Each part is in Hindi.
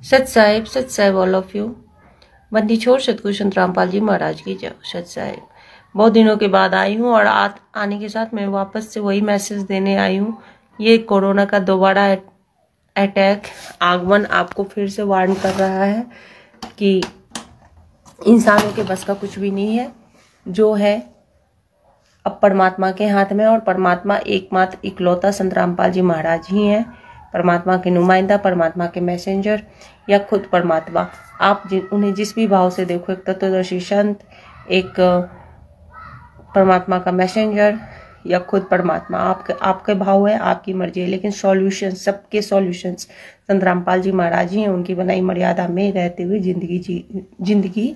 सत साहिब ऑल ऑफ यू। बंदी छोड़ सतगुरु संत रामपाल जी महाराज की जय। सत साहिब, बहुत दिनों के बाद आई हूँ और आने के साथ मैं वापस से वही मैसेज देने आई हूँ। ये कोरोना का दोबारा अटैक आगमन आपको फिर से वार्न कर रहा है कि इंसानों के बस का कुछ भी नहीं है। जो है अब परमात्मा के हाथ में, और परमात्मा एकमात्र इकलौता संत रामपाल जी महाराज ही हैं। परमात्मा के नुमाइंदा, परमात्मा के मैसेंजर या खुद परमात्मा। आप उन्हें जिस भी भाव से देखो, एक तत्वदर्शी संत, एक परमात्मा का मैसेंजर या खुद परमात्मा, आपके भाव है, आपकी मर्जी है। लेकिन सॉल्यूशन, सबके सॉल्यूशंस संत रामपाल जी महाराज ही हैं। उनकी बनाई मर्यादा में रहते हुए जिंदगी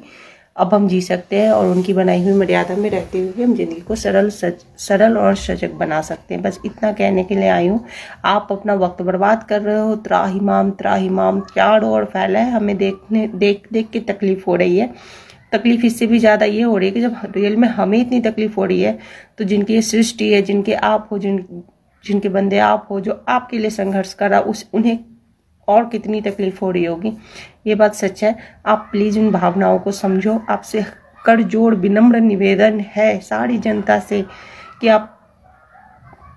अब हम जी सकते हैं, और उनकी बनाई हुई मर्यादा में रहते हुए हम जिंदगी को सरल और सजग बना सकते हैं। बस इतना कहने के लिए आई हूँ। आप अपना वक्त बर्बाद कर रहे हो। त्राहिमाम चारों ओर फैला है। हमें देख के तकलीफ हो रही है। तकलीफ इससे भी ज्यादा ये हो रही है कि जब रियल में हमें इतनी तकलीफ हो रही है, तो जिनकी ये सृष्टि है, जिनके आप हो, जिनके बंदे आप हो, जो आपके लिए संघर्ष कर रहा, उन्हें और कितनी तकलीफ हो रही होगी। ये बात सच है। आप प्लीज उन भावनाओं को समझो। आपसे कर जोड़ विनम्र निवेदन है सारी जनता से कि आप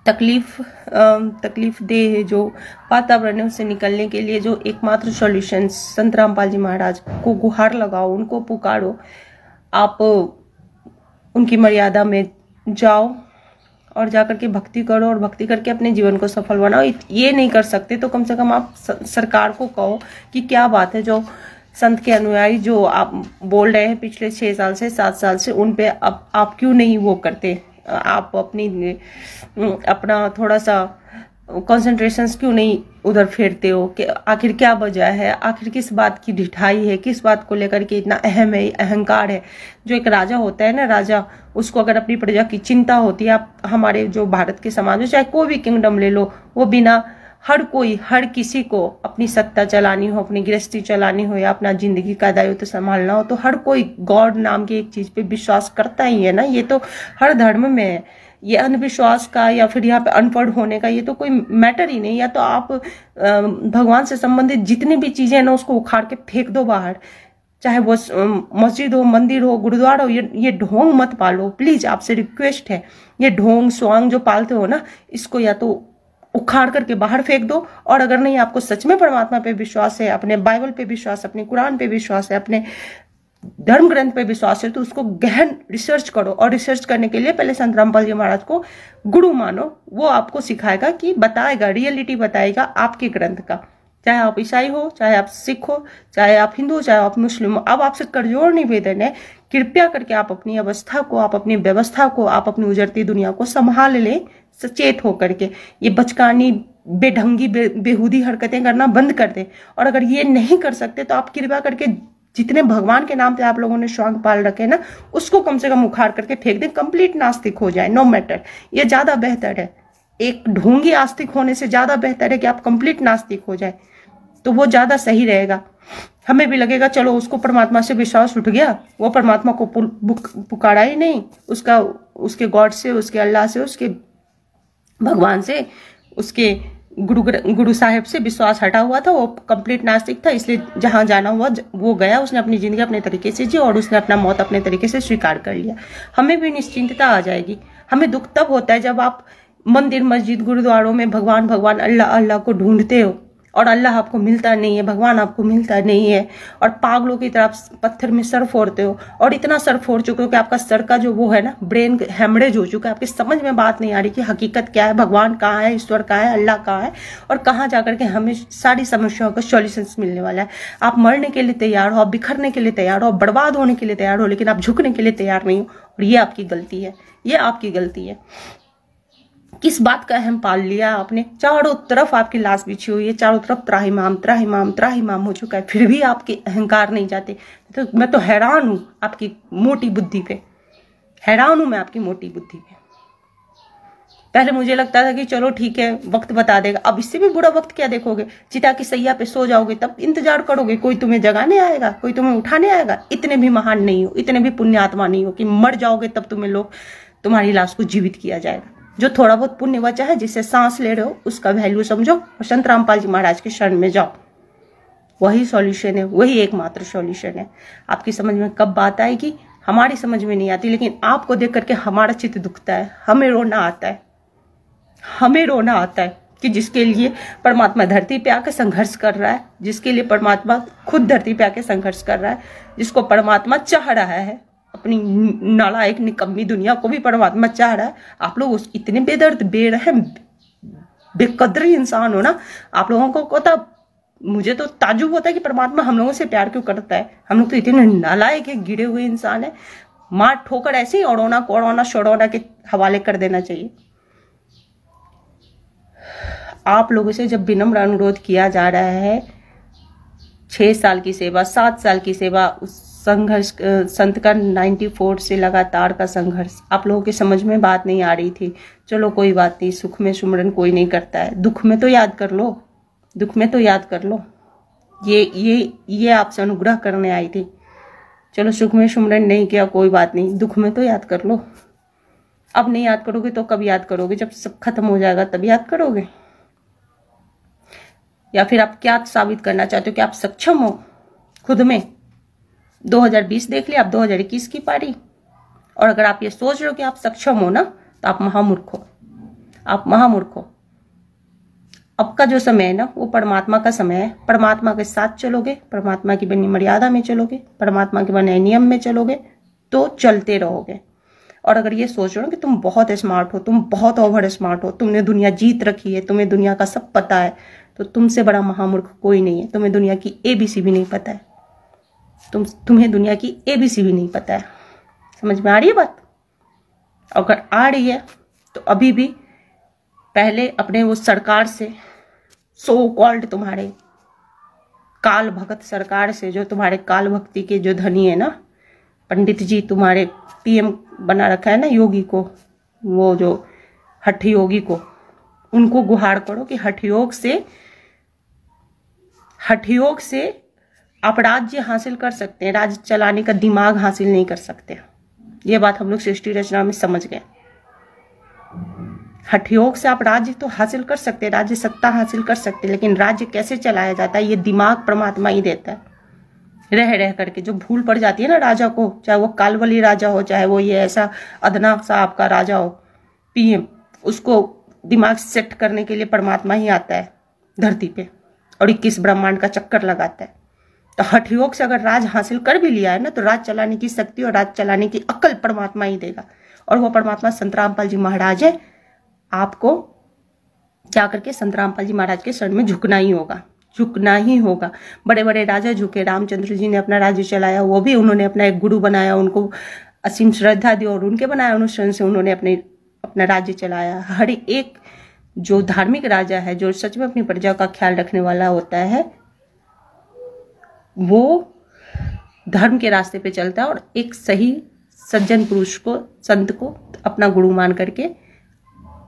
तकलीफ दे जो वातावरण है, उससे निकलने के लिए जो एकमात्र सॉल्यूशन संत रामपाल जी महाराज को गुहार लगाओ, उनको पुकारो। आप उनकी मर्यादा में जाओ और जाकर के भक्ति करो, और भक्ति करके अपने जीवन को सफल बनाओ। ये नहीं कर सकते तो कम से कम आप सरकार को कहो कि क्या बात है, जो संत के अनुयायी जो आप बोल रहे हैं पिछले 6 साल से 7 साल से, उन पे आप क्यों नहीं वो करते। आप अपना थोड़ा सा कॉन्सेंट्रेशन क्यों नहीं उधर फेरते हो कि आखिर क्या वजह है, आखिर किस बात की ढिठाई है, किस बात को लेकर के इतना अहंकार है। जो एक राजा होता है ना, राजा, उसको अगर अपनी प्रजा की चिंता होती है, आप हमारे जो भारत के समाज में चाहे कोई भी किंगडम ले लो, वो बिना हर किसी को अपनी सत्ता चलानी हो, अपनी गृहस्थी चलानी हो, या अपना जिंदगी का दायित्व संभालना हो, तो हर कोई गॉड नाम की एक चीज पे विश्वास करता ही है ना। ये तो हर धर्म में है। ये अंधविश्वास का या फिर यहाँ पे अनपढ़ होने का ये तो कोई मैटर ही नहीं। या तो आप भगवान से संबंधित जितनी भी चीजें हैं ना, उसको उखाड़ के फेंक दो बाहर। चाहे वो मस्जिद हो, मंदिर हो, गुरुद्वारा हो, ये ढोंग मत पालो प्लीज। आपसे रिक्वेस्ट है। ये ढोंग स्वांग जो पालते हो ना, इसको या तो उखाड़ करके बाहर फेंक दो। और अगर नहीं, आपको सच में परमात्मा पे विश्वास है, अपने बाइबल पे विश्वास, अपने कुरान पे विश्वास है, अपने धर्म ग्रंथ पे विश्वास है, तो उसको गहन रिसर्च करो। और रिसर्च करने के लिए पहले संत रामपाल जी महाराज को गुरु मानो। वो आपको सिखाएगा, कि बताएगा, रियलिटी बताएगा आपके ग्रंथ का। चाहे आप ईसाई हो, चाहे आप सिख हो, चाहे आप हिंदू हो, चाहे आप मुस्लिम हो। अब आपसे करजोड़ निवेदन है, कृपया करके आप अपनी अवस्था को, आप अपनी व्यवस्था को, आप अपनी उजड़ती दुनिया को संभाल लें सचेत होकर के। ये बचकानी बेढंगी बेहूदी हरकतें करना बंद कर दें। और अगर ये नहीं कर सकते तो आप कृपया करके जितने भगवान के नाम पे आप लोगों ने श्वांग पाल रखे ना, उसको कम से कम उखाड़ करके फेंक दें। कंप्लीट नास्तिक हो जाए, नो मैटर। ये ज्यादा बेहतर है। एक ढोंगी आस्तिक होने से ज्यादा बेहतर है कि आप कंप्लीट नास्तिक हो जाए, तो वो ज्यादा सही रहेगा। हमें भी लगेगा चलो उसको परमात्मा से विश्वास उठ गया, वो परमात्मा को पुकारा ही नहीं, उसके गॉड से, उसके अल्लाह से, उसके भगवान से, उसके गुरु साहिब से विश्वास हटा हुआ था। वो कंप्लीट नास्तिक था, इसलिए जहां जाना हुआ वो गया। उसने अपनी जिंदगी अपने तरीके से जी, और उसने अपना मौत अपने तरीके से स्वीकार कर लिया। हमें भी निश्चिंतता आ जाएगी। हमें दुख तब होता है जब आप मंदिर, मस्जिद, गुरुद्वारों में भगवान भगवान, अल्लाह अल्लाह को ढूंढते हो, और अल्लाह आपको मिलता नहीं है, भगवान आपको मिलता नहीं है, और पागलों की तरफ पत्थर में सर फोड़ते हो। और इतना सर फोड़ चुके हो कि आपका सर का जो वो है ना, ब्रेन हेमरेज हो चुका है। आपकी समझ में बात नहीं आ रही कि हकीकत क्या है, भगवान कहाँ है, ईश्वर कहाँ है, अल्लाह कहाँ है, और कहाँ जाकर के हमें सारी समस्याओं का सॉल्यूशन मिलने वाला है। आप मरने के लिए तैयार हो, आप बिखरने के लिए तैयार हो, बर्बाद होने के लिए तैयार हो, लेकिन आप झुकने के लिए तैयार नहीं हो। और ये आपकी गलती है, ये आपकी गलती है। किस बात का अहम पाल लिया आपने। चारों तरफ आपकी लाश बिछी हुई है, चारों तरफ त्राहिमाम हो चुका है, फिर भी आपके अहंकार नहीं जाते। तो मैं तो हैरान हूं आपकी मोटी बुद्धि पे, हैरान हूं मैं आपकी मोटी बुद्धि पे। पहले मुझे लगता था कि चलो ठीक है, वक्त बता देगा। अब इससे भी बुरा वक्त क्या देखोगे। चिता की सैया पे सो जाओगे तब इंतजार करोगे, कोई तुम्हें जगाने आएगा, कोई तुम्हें उठाने आएगा। इतने भी महान नहीं हो, इतने भी पुण्यात्मा नहीं हो कि मर जाओगे तब तुम्हारी लाश को जीवित किया जाएगा। जो थोड़ा बहुत पुण्य बचा है, जिससे सांस ले रहे हो, उसका वैल्यू समझो और संत रामपाल जी महाराज के शरण में जाओ। वही सॉल्यूशन है, वही एकमात्र सॉल्यूशन है। आपकी समझ में कब बात आएगी? हमारी समझ में नहीं आती, लेकिन आपको देख करके हमारा चित्त दुखता है, हमें रोना आता है, हमें रोना आता है कि जिसके लिए परमात्मा धरती पे आके संघर्ष कर रहा है, जिसके लिए परमात्मा खुद धरती पे आके संघर्ष कर रहा है, जिसको परमात्मा चाह रहा है, अपनी नालायक निकम्मी दुनिया को भी परमात्मा चाह रहा है। आप लोग इतने बेदर्द बेरहम बेकदरी इंसान हो ना, आप लोगों को पता, मुझे तो ताजुब होता है कि परमात्मा हम लोगों से प्यार क्यों करता है। हम लोग तो इतने नालायक है, गिरे हुए इंसान है। मार ठोकर ऐसे ही ओढ़ोना कोड़ोना शोड़ोना के हवाले कर देना चाहिए। आप लोगों से जब विनम्र अनुरोध किया जा रहा है, 6 साल की सेवा, 7 साल की सेवा, उस संघर्ष संत का 94 से लगातार का संघर्ष, आप लोगों के समझ में बात नहीं आ रही थी। चलो कोई बात नहीं, सुख में सुमरन कोई नहीं करता है, दुख में तो याद कर लो, दुख में तो याद कर लो। ये आपसे अनुग्रह करने आई थी। चलो सुख में सुमरन नहीं किया कोई बात नहीं, दुख में तो याद कर लो। अब नहीं याद करोगे तो कब याद करोगे? जब सब खत्म हो जाएगा तब याद करोगे? या फिर आप क्या साबित करना चाहते हो कि आप सक्षम हो खुद में? 2020 देख लिया, आप 2021 की पारी। और अगर आप ये सोच रहे हो कि आप सक्षम हो ना, तो आप महामूर्ख हो, आप महामूर्ख हो। अब का जो समय है ना, वो परमात्मा का समय है। परमात्मा के साथ चलोगे, परमात्मा की बनी मर्यादा में चलोगे, परमात्मा के बने नियम में चलोगे तो चलते रहोगे। और अगर ये सोच रहे हो कि तुम बहुत स्मार्ट हो, तुम बहुत ओवर स्मार्ट हो, तुमने दुनिया जीत रखी है, तुम्हें दुनिया का सब पता है, तो तुमसे बड़ा महामूर्ख कोई नहीं है। तुम्हें दुनिया की ABC भी नहीं पता है, तुम्हें दुनिया की ABC भी नहीं पता है। समझ में आ रही है बात? अगर आ रही है तो अभी भी पहले अपने वो सरकार से, सो कॉल्ड तुम्हारे काल भगत सरकार से, जो तुम्हारे काल भक्ति के जो धनी है ना, पंडित जी तुम्हारे PM बना रखा है ना योगी को, वो जो हठ योगी को, उनको गुहार करो कि हठ योग से आप राज्य हासिल कर सकते हैं, राज्य चलाने का दिमाग हासिल नहीं कर सकते। ये बात हम लोग सृष्टि रचना में समझ गए। हठ योग से आप राज्य तो हासिल कर सकते हैं, राज्य सत्ता हासिल कर सकते हैं, लेकिन राज्य कैसे चलाया जाता है ये दिमाग परमात्मा ही देता है। रह रह करके जो भूल पड़ जाती है ना राजा को, चाहे वो कालवली राजा हो, चाहे वो ये ऐसा अदना सा आपका राजा हो PM, उसको दिमाग सेट करने के लिए परमात्मा ही आता है धरती पे और 21 ब्रह्मांड का चक्कर लगाता है। तो हठ योग से अगर राज हासिल कर भी लिया है ना, तो राज चलाने की शक्ति और राज चलाने की अक्ल परमात्मा ही देगा। और वो परमात्मा संत रामपाल जी महाराज है। आपको जाकर के संत रामपाल जी महाराज के शरण में झुकना ही होगा, झुकना ही होगा। बड़े बड़े राजा झुके, रामचंद्र जी ने अपना राज्य चलाया, वो भी उन्होंने अपना एक गुरु बनाया, उनको असीम श्रद्धा दी और उनके बनाए अनुसरण से उन्होंने अपना राज्य चलाया। हर एक जो धार्मिक राजा है, जो सच में अपनी प्रजा का ख्याल रखने वाला होता है, वो धर्म के रास्ते पे चलता है और एक सही सज्जन पुरुष को, संत को अपना गुरु मान करके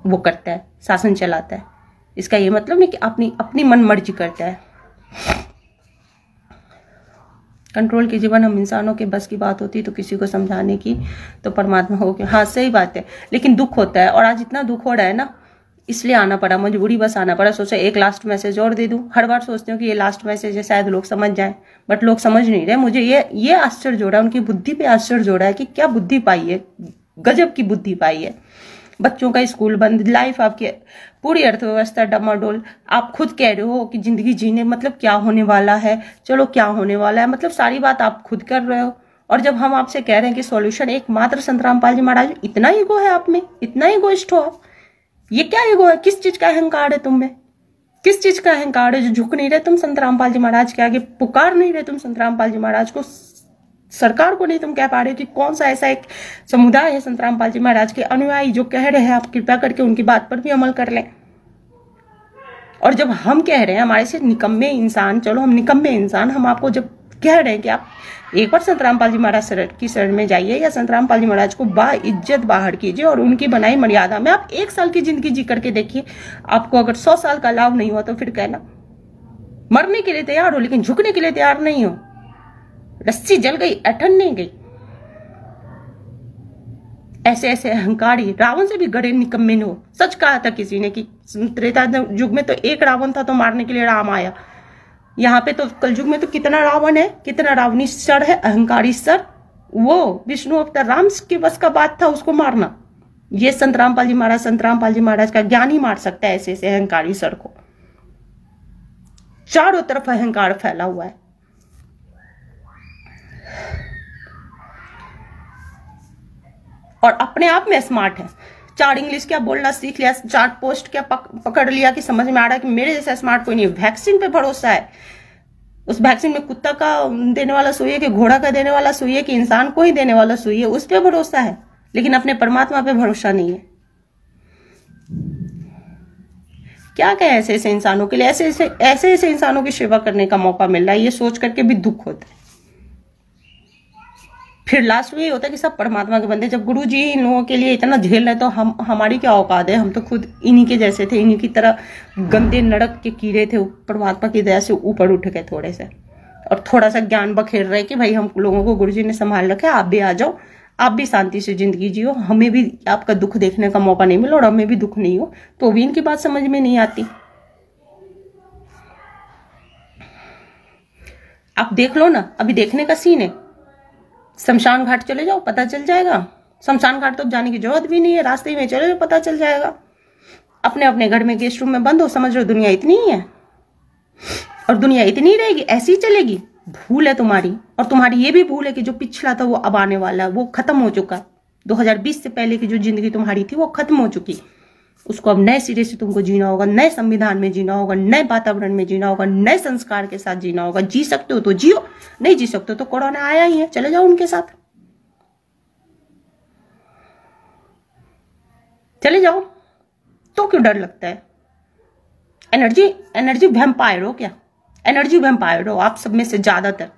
वो करता है, शासन चलाता है। इसका ये मतलब नहीं कि अपनी मन मर्जी करता है। कंट्रोल की जीवन हम इंसानों के बस की बात होती तो किसी को समझाने की तो परमात्मा हो गया। हाँ सही बात है, लेकिन दुख होता है और आज इतना दुख हो रहा है ना, इसलिए आना पड़ा, मजबूरी बस आना पड़ा। सोचा एक लास्ट मैसेज और दे दूं। हर बार सोचती हूँ कि ये लास्ट मैसेज है, शायद लोग समझ जाएं, बट लोग समझ नहीं रहे। मुझे ये आश्चर्य हो रहा है, उनकी बुद्धि पे आश्चर्य हो रहा है कि क्या बुद्धि पाई है, गजब की बुद्धि पाई है। बच्चों का स्कूल बंद, लाइफ आपकी पूरी अर्थव्यवस्था डमाडोल। आप खुद कह रहे हो कि जिंदगी जीने मतलब क्या होने वाला है, चलो क्या होने वाला है, मतलब सारी बात आप खुद कर रहे हो। और जब हम आपसे कह रहे हैं कि सॉल्यूशन एकमात्र संत रामपाल जी महाराज, इतना ईगो है आप में, इतना ईगोइस्ट हो आप। ये क्या ईगो है? किस चीज का अहंकार है तुम में? किस चीज का अहंकार है जो झुक नहीं रहे तुम संत रामपाल जी महाराज के आगे, पुकार नहीं रहे तुम संत रामपाल जी महाराज को, सरकार को नहीं तुम कह पा रहे कि कौन सा ऐसा एक समुदाय है संत रामपाल जी महाराज के अनुयायी जो कह रहे हैं आप कृपया करके उनकी बात पर भी अमल कर लें। और जब हम कह रहे हैं हमारे से निकम्मे इंसान, चलो हम निकम्मे इंसान, हम आपको जब कह रहे हैं कि आप एक बार संत रामपाल जी महाराज की शरण में जाइए या संत रामपाल जी महाराज को बाइज्जत बाहर कीजिए और उनकी बनाई मर्यादा में आप 1 साल की जिंदगी जी करके देखिए। आपको अगर 100 साल का लाभ नहीं हुआ तो फिर कहना मरने के लिए तैयार हो लेकिन झुकने के लिए तैयार नहीं हो। रस्सी जल गई, अठन नहीं गई। ऐसे ऐसे अहंकारी रावण से भी गड़े निकम्मे हो। सच कहा था किसी ने कि त्रेता युग में तो एक रावण था तो मारने के लिए राम आया। यहाँ पे तो कलयुग में तो कितना रावण है, कितना रावणी सर है, अहंकारी सर। वो विष्णु अवतार राम के बस का बात था उसको मारना। ये संत रामपाल जी महाराज का ज्ञान ही मार सकता है ऐसे ऐसे अहंकारी सर को। चारों तरफ अहंकार फैला हुआ है। और अपने आप में स्मार्ट है। 4 इंग्लिश क्या बोलना सीख लिया, 4 पोस्ट क्या पकड़ लिया कि समझ में आ रहा है कि मेरे जैसा स्मार्ट कोई नहीं। वैक्सीन पे भरोसा है। उस वैक्सीन में कुत्ता का देने वाला सुई है कि घोड़ा का देने वाला सुई है कि इंसान को ही देने वाला सुई है, उस पर भरोसा है। लेकिन अपने परमात्मा पे भरोसा नहीं है। क्या कहें ऐसे ऐसे इंसानों के लिए, ऐसे इंसानों की सेवा करने का मौका मिल रहा है, ये सोच करके भी दुख होता है। फिर लास्ट में ये होता है कि सब परमात्मा के बंदे। जब गुरु जी इन लोगों के लिए इतना झेल रहे तो हमारी क्या औकात है। हम तो खुद इन्हीं के जैसे थे, इन्हीं की तरह गंदे नरक के कीड़े थे। परमात्मा की दया से ऊपर उठ गए थोड़े से, और थोड़ा सा ज्ञान बखेर रहे कि भाई हम लोगों को गुरु जी ने संभाल रखा है, आप भी आ जाओ, आप भी शांति से जिंदगी जियो, हमें भी आपका दुख देखने का मौका नहीं मिला और हमें भी दुख नहीं हो। तो भी इनकी बात समझ में नहीं आती। आप देख लो ना, अभी देखने का सीन है। शमशान घाट चले जाओ, पता चल जाएगा। शमशान घाट तो जाने की जरूरत भी नहीं है, रास्ते में चले जाओ, पता चल जाएगा। अपने अपने घर में गेस्ट रूम में बंद हो, समझ लो दुनिया इतनी ही है और दुनिया इतनी रहेगी, ऐसी ही चलेगी। भूल है तुम्हारी, और तुम्हारी ये भी भूल है कि जो पिछला था वो अब आने वाला है, वो खत्म हो चुका। 2020 से पहले की जो जिंदगी तुम्हारी थी वो खत्म हो चुकी। उसको अब नए सिरे से तुमको जीना होगा, नए संविधान में जीना होगा, नए वातावरण में जीना होगा, नए संस्कार के साथ जीना होगा। जी सकते हो तो जियो, नहीं जी सकते हो तो कोरोना आया ही है, चले जाओ उनके साथ, चले जाओ। तो क्यों डर लगता है? एनर्जी वैम्पायर हो क्या? एनर्जी वैम्पायर हो आप सब में से ज्यादातर।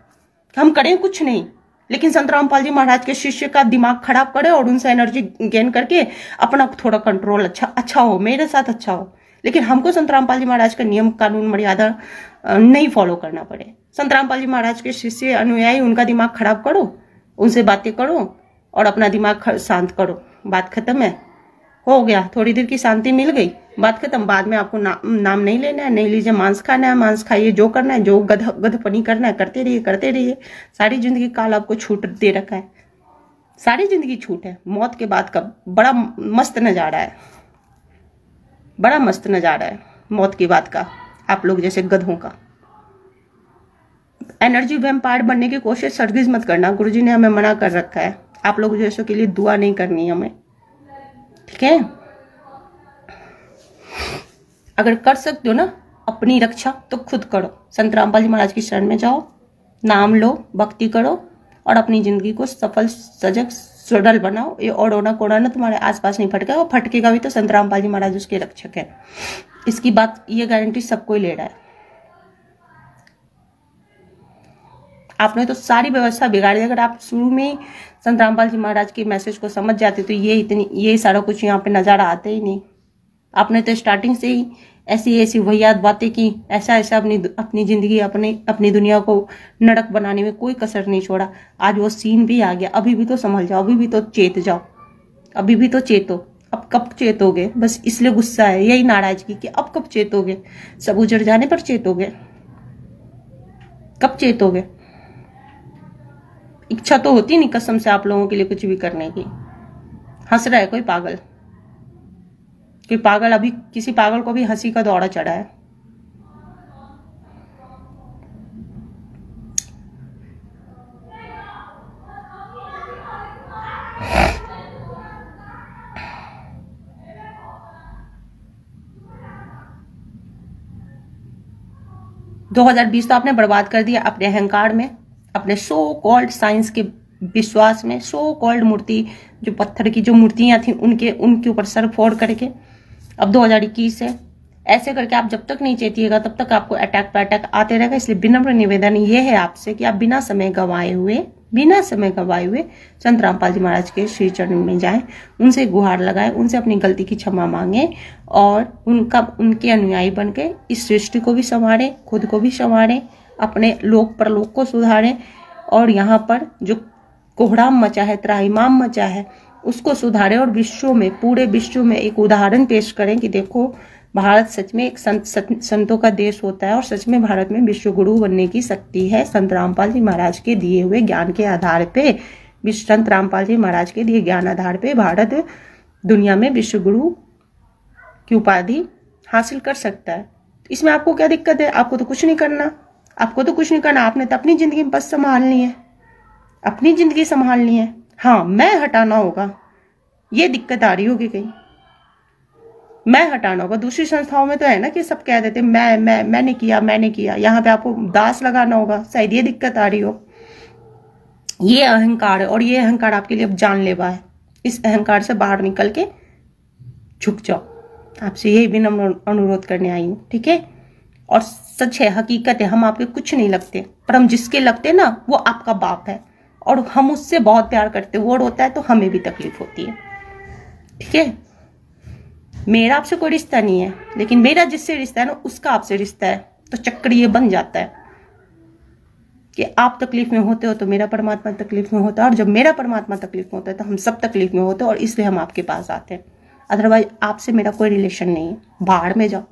हम करें कुछ नहीं, लेकिन संत रामपाल जी महाराज के शिष्य का दिमाग खराब करे और उनसे एनर्जी गेन करके अपना थोड़ा कंट्रोल अच्छा हो, मेरे साथ अच्छा हो। लेकिन हमको संत रामपाल जी महाराज का नियम कानून मर्यादा नहीं फॉलो करना पड़े। संत रामपाल जी महाराज के शिष्य अनुयायी, उनका दिमाग खराब करो, उनसे बातें करो और अपना दिमाग शांत करो। बात खत्म है, हो गया। थोड़ी देर की शांति मिल गई, बात खत्म। बाद में आपको नाम नहीं लेना है, नहीं लीजिए। मांस खाना है, मांस खाइए। जो करना है, जो गधपनी करना है करते रहिए। सारी जिंदगी काल आपको छूट दे रखा है, सारी जिंदगी छूट है। मौत के बाद का बड़ा मस्त नजारा है, बड़ा मस्त नजारा है मौत के बाद का, आप लोग जैसे गधों का। एनर्जी वैम्पायर बनने की कोशिश सर्गिस मत करना, गुरुजी ने हमें मना कर रखा है। आप लोग जैसों के लिए दुआ नहीं करनी हमें, ठीक है? अगर कर सकते हो ना अपनी रक्षा तो खुद करो। संत रामपाल जी महाराज की शरण में जाओ, नाम लो, भक्ति करो और अपनी जिंदगी को सफल, सजग, सुडल बनाओ। ये ओडोना कोडाना तुम्हारे आसपास नहीं फटकेगा, फटकेगा भी तो संत रामपाल जी महाराज उसके रक्षक है। इसकी बात, ये गारंटी सबको ही ले रहा है। आपने तो सारी व्यवस्था बिगाड़ दी। अगर आप शुरू में संत रामपाल जी महाराज की मैसेज को समझ जाते तो ये सारा कुछ यहाँ पे नजारा आते ही नहीं। आपने तो स्टार्टिंग से ही ऐसी वाहियात बातें की, ऐसा अपनी जिंदगी, अपनी दुनिया को नरक बनाने में कोई कसर नहीं छोड़ा। आज वो सीन भी आ गया। अभी भी तो संभल जाओ, अभी भी तो चेत जाओ, अभी भी तो चेतो। अब कब चेतोगे? बस इसलिए गुस्सा है, यही नाराजगी कि अब कब चेतोगे? सब उजड़ जाने पर चेतोगे? कब चेतोगे? इच्छा तो होती नहीं कसम से आप लोगों के लिए कुछ भी करने की। हंस रहा है कोई पागल, कि पागल, अभी किसी पागल को भी हंसी का दौरा चढ़ा है। दो 2020 तो आपने बर्बाद कर दिया अपने अहंकार में, अपने सो कॉल्ड साइंस के विश्वास में। सो कॉल्ड मूर्ति, जो पत्थर की जो मूर्तियां थी उनके ऊपर सर फोड़ करके। अब 2021 है, ऐसे करके आप जब तक नहीं चेतिएगा तब तक आपको अटैक पे अटैक आते रहेगा। इसलिए विनम्र निवेदन ये है आपसे कि आप बिना समय गंवाए हुए संत रामपाल जी महाराज के श्री चरण में जाएं, उनसे गुहार लगाएं, उनसे अपनी गलती की क्षमा मांगे और उनके अनुयायी बन के इस सृष्टि को भी संवारें, खुद को भी संवारें, अपने लोक परलोक को सुधारें और यहाँ पर जो कोहराम मचा है, त्राहिमाम मचा है, उसको सुधारें और विश्व में, पूरे विश्व में एक उदाहरण पेश करें कि देखो भारत सच में एक संतों का देश होता है और सच में भारत में विश्व गुरु बनने की शक्ति है। संत रामपाल जी महाराज के दिए हुए ज्ञान के आधार पे, संत रामपाल जी महाराज के दिए ज्ञान आधार पे भारत दुनिया में विश्व गुरु की उपाधि हासिल कर सकता है। इसमें आपको क्या दिक्कत है? आपको तो कुछ नहीं करना, आपको तो कुछ नहीं करना। आपने तो अपनी जिंदगी बस संभालनी है, अपनी जिंदगी संभालनी है। हाँ, मैं हटाना होगा, ये दिक्कत आ रही होगी कहीं, मैं हटाना होगा। दूसरी संस्थाओं में तो है ना कि सब कह देते मैंने किया। यहाँ पे आपको दास लगाना होगा, शायद ये दिक्कत आ रही हो। ये अहंकार है और ये अहंकार आपके लिए अब जानलेवा है। इस अहंकार से बाहर निकल के झुक जाओ। आपसे यही विनम्र अनुरोध करने आई हूँ, ठीक है। और सच है, हकीकत है, हम आपके कुछ नहीं लगते, पर हम जिसके लगते ना वो आपका बाप है और हम उससे बहुत प्यार करते। वो रोता है तो हमें भी तकलीफ होती है, ठीक है। मेरा आपसे कोई रिश्ता नहीं है, लेकिन मेरा जिससे रिश्ता है ना उसका आपसे रिश्ता है। तो चक्कर ये बन जाता है कि आप तकलीफ में होते हो तो मेरा परमात्मा तकलीफ में होता है, और जब मेरा परमात्मा तकलीफ में होता है तो हम सब तकलीफ में होते हैं, और इसलिए हम आपके पास आते हैं। अदरवाइज आपसे मेरा कोई रिलेशन नहीं है, बाहर में जाओ,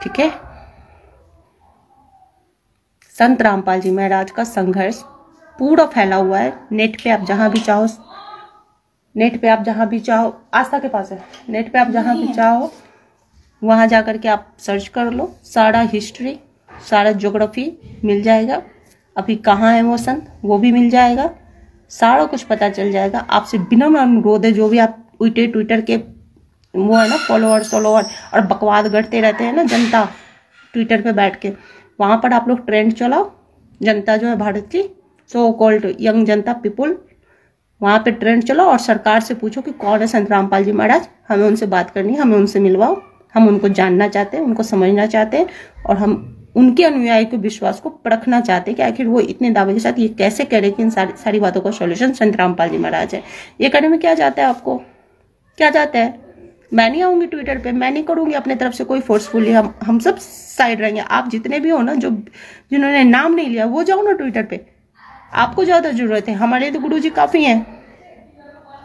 ठीक है। संत रामपाल जी महाराज का संघर्ष पूरा फैला हुआ है नेट पे। आप जहां भी चाहो, नेट पे आप जहां भी चाहो, आस्था के पास है, नेट पे आप जहां भी चाहो वहां जाकर के आप सर्च कर लो। सारा हिस्ट्री, सारा ज्योग्राफी मिल जाएगा। अभी कहाँ है वो संत, वो भी मिल जाएगा। सारा कुछ पता चल जाएगा। आपसे विनम्र अनुरोध है, जो भी आप ट्विटर के वो है ना फॉलोअर और बकवाद करते रहते हैं ना जनता ट्विटर पे बैठ के, वहां पर आप लोग ट्रेंड चलाओ। जनता जो है भारत की सो कॉल्ड यंग जनता पीपुल, वहां पे ट्रेंड चलाओ और सरकार से पूछो कि कौन है संत रामपाल जी महाराज, हमें उनसे बात करनी है, हमें उनसे मिलवाओ। हम उनको जानना चाहते हैं, उनको समझना चाहते हैं, और हम उनके अनुयायी के विश्वास को परखना चाहते हैं कि आखिर वो इतने दावे के साथ ये कैसे कह रहे कि इन सारी बातों का सॉल्यूशन संत रामपाल जी महाराज है। ये करने में क्या जाता है आपको, क्या जाता है? मैं नहीं आऊंगी ट्विटर पे, मैं नहीं करूंगी अपने तरफ से कोई फोर्सफुली। हम सब साइड रहेंगे। आप जितने भी हो ना, जो जिन्होंने नाम नहीं लिया, वो जाओ ना ट्विटर पे। आपको ज्यादा जरूरत है, हमारे लिए तो गुरुजी काफी हैं,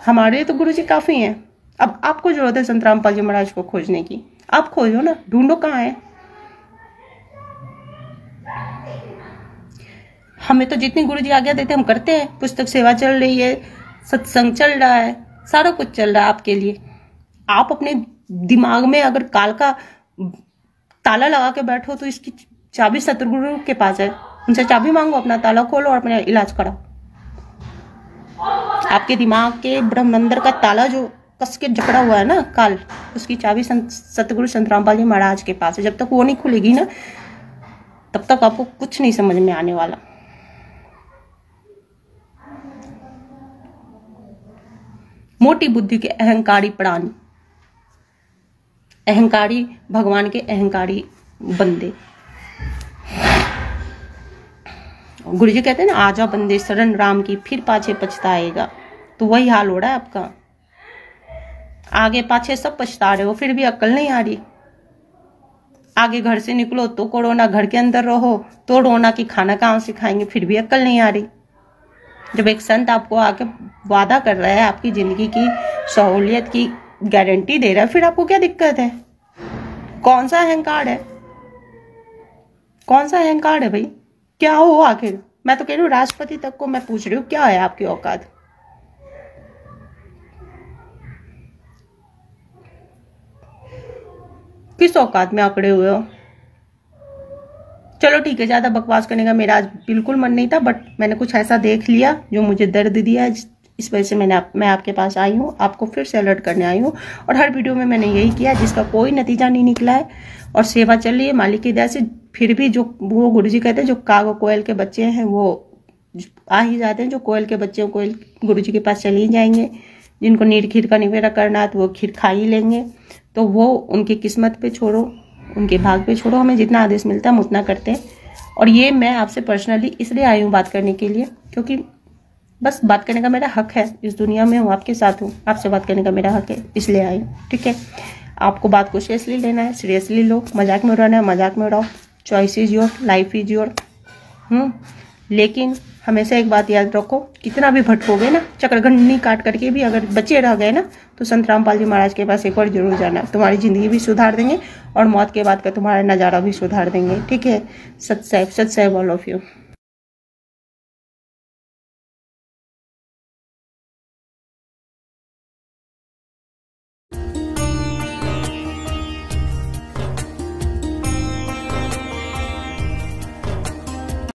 हमारे लिए तो गुरुजी काफी हैं। अब आपको जरूरत है संत रामपाल जी महाराज को खोजने की। आप खोजो ना, ढूंढो कहाँ है। हमें तो जितनी गुरुजी आज्ञा देते हम करते हैं। पुस्तक सेवा चल रही है, सत्संग चल रहा है, सारा कुछ चल रहा है आपके लिए। आप अपने दिमाग में अगर काल का ताला लगा के बैठो तो इसकी चाबी सतगुरु के पास है। उनसे चाबी मांगो, अपना ताला खोलो और अपना इलाज कराओ। आपके दिमाग के ब्रह्मंदर का ताला जो कस के जकड़ा हुआ है ना काल, उसकी चाबी सतगुरु संत रामपाल जी महाराज के पास है। जब तक वो नहीं खुलेगी ना, तब तक आपको कुछ नहीं समझ में आने वाला। मोटी बुद्धि के अहंकारी प्राणी, अहंकारी भगवान के अहंकारी बंदे। गुरुजी कहते हैं ना, आजा बंदे शरण राम की, फिर पाछे पछताएगा। तो वही हाल हो रहा है आपका। आगे पाछे सब पछता रहे हो, फिर भी अक्ल नहीं आ रही। आगे घर से निकलो तो कोरोना, घर के अंदर रहो तो रोना कि खाना कहाँ से खाएंगे, फिर भी अक्ल नहीं आ रही। जब एक संत आपको आके वादा कर रहा है, आपकी जिंदगी की सहूलियत की गारंटी दे रहा है, फिर आपको क्या दिक्कत है? कौन सा अहंकार है, कौन सा अहंकार है भाई? क्या हो आखिर? मैं तो कह रही हूँ राष्ट्रपति तक को मैं पूछ रही हूँ, क्या है आपकी औकात? किस औकात में अकड़े हुए हो? चलो ठीक है, ज्यादा बकवास करने का मेरा आज बिल्कुल मन नहीं था, बट मैंने कुछ ऐसा देख लिया जो मुझे दर्द दिया, इस वजह से मैं आपके पास आई हूँ, आपको फिर से अलर्ट करने आई हूँ। और हर वीडियो में मैंने यही किया जिसका कोई नतीजा नहीं निकला है, और सेवा चल रही है मालिक की दया से। फिर भी जो वो गुरुजी कहते हैं, जो काग और कोयल के बच्चे हैं वो आ ही जाते हैं। जो कोयल के बच्चे कोयल गुरुजी के पास चले ही जाएंगे। जिनको नीर खीर का निवेदन करना है तो वो खीर खा ही लेंगे। तो वो उनकी किस्मत पे छोड़ो, उनके भाग पे छोड़ो। हमें जितना आदेश मिलता है हम उतना करते हैं। और ये मैं आपसे पर्सनली इसलिए आई हूँ बात करने के लिए, क्योंकि बस बात करने का मेरा हक है। इस दुनिया में हूँ, आपके साथ हूँ, आपसे बात करने का मेरा हक है, इसलिए आई हूँ। ठीक है, आपको बात को सीरियसली लेना है, सीरियसली लो। मजाक में उड़ाना है, मजाक में उड़ाओ। Choice is your, life is your. लेकिन हमेशा एक बात याद रखो, कितना भी भटकोगे ना, चक्रघंटी काट करके भी अगर बचे रह गए ना, तो संत रामपाल जी महाराज के पास एक बार जरूर जाना। तुम्हारी जिंदगी भी सुधार देंगे और मौत के बाद का तुम्हारा नज़ारा भी सुधार देंगे। ठीक है, सत साहिब ऑल ऑफ यू।